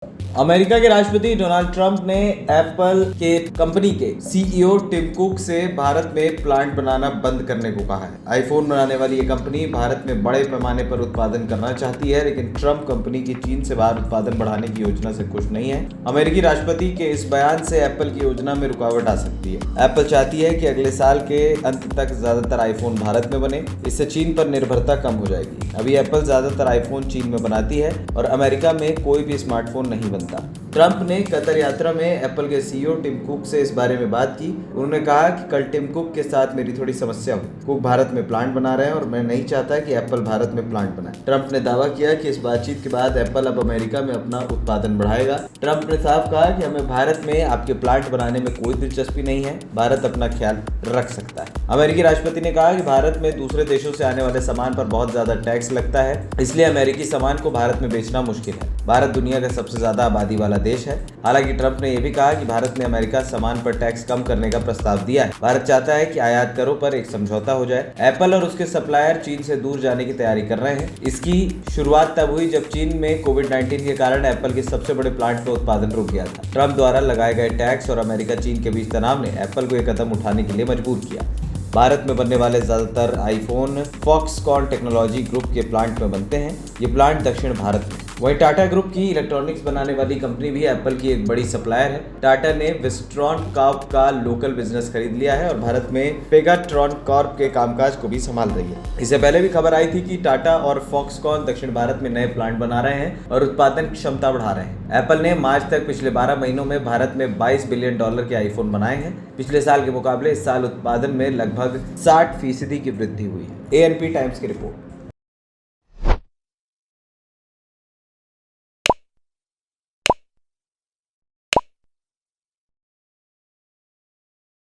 America के राष्ट्रपति Donald Trump ने एप्पल के कंपनी के सीईओ टिम कुक से भारत में प्लांट बनाना बंद करने को कहा है। आईफोन बनाने वाली ये कंपनी भारत में बड़े पैमाने पर उत्पादन करना चाहती है, लेकिन ट्रंप कंपनी की चीन से बाहर उत्पादन बढ़ाने की योजना से खुश नहीं है। अमेरिकी राष्ट्रपति के इस बयान से एप्पल की योजना में रुकावट आ सकती है। एप्पल चाहती है कि अगले साल के अंत तक ज्यादातर आईफोन भारत में बने, इससे चीन पर निर्भरता कम हो जाएगी। अभी एप्पल ज्यादातर आईफोन चीन में बनाती है और अमेरिका में कोई भी स्मार्टफोन नहीं बनता। ट्रंप ने कतर यात्रा में एप्पल के सीईओ टिम कुक से इस बारे में बात की। उन्होंने कहा कि कल टिम कुक के साथ मेरी थोड़ी समस्या हुई। कुक भारत में प्लांट बना रहे हैं और मैं नहीं चाहता कि एप्पल भारत में प्लांट बनाए। ट्रंप ने दावा किया कि इस बातचीत के बाद एप्पल अब अमेरिका में अपना उत्पादन बढ़ाएगा। ट्रंप ने साफ कहा कि हमें भारत में आपके प्लांट बनाने में कोई दिलचस्पी नहीं है, भारत अपना ख्याल रख सकता है। अमेरिकी राष्ट्रपति ने कहा कि भारत में दूसरे देशों से आने वाले सामान पर बहुत ज्यादा टैक्स लगता है, इसलिए अमेरिकी सामान को भारत में बेचना मुश्किल है। भारत दुनिया का सबसे ज्यादा आबादी वाला देश है। हालांकि ट्रंप ने यह भी कहा कि भारत ने अमेरिका सामान पर टैक्स कम करने का प्रस्ताव दिया है। भारत चाहता है कि आयात करों पर एक समझौता हो जाए। एप्पल और उसके सप्लायर चीन से दूर जाने की तैयारी कर रहे हैं। इसकी शुरुआत तब हुई जब चीन में कोविड-19 के कारण एप्पल के सबसे बड़े प्लांट का उत्पादन रुक गया था। ट्रंप द्वारा लगाए गए टैक्स और अमेरिका चीन के बीच तनाव ने एप्पल को एक कदम उठाने के लिए मजबूर किया। भारत में बनने वाले ज्यादातर आईफोन फॉक्सकॉन टेक्नोलॉजी ग्रुप के प्लांट में बनते हैं। ये प्लांट दक्षिण भारत में। वहीं टाटा ग्रुप की इलेक्ट्रॉनिक्स बनाने वाली कंपनी भी एप्पल की एक बड़ी सप्लायर है। टाटा ने विस्ट्रॉन कॉर्प का लोकल बिजनेस खरीद लिया है और भारत में पेगाट्रॉन कॉर्प के कामकाज को भी संभाल रही है। इससे पहले भी खबर आई थी कि टाटा और फॉक्सकॉन दक्षिण भारत में नए प्लांट बना रहे हैं और उत्पादन क्षमता बढ़ा रहे हैं। एप्पल ने मार्च तक पिछले 12 महीनों में भारत में $22 बिलियन के आईफोन बनाए हैं। पिछले साल के मुकाबले इस साल उत्पादन में लगभग 60% की वृद्धि हुई है। ANP टाइम्स की रिपोर्ट।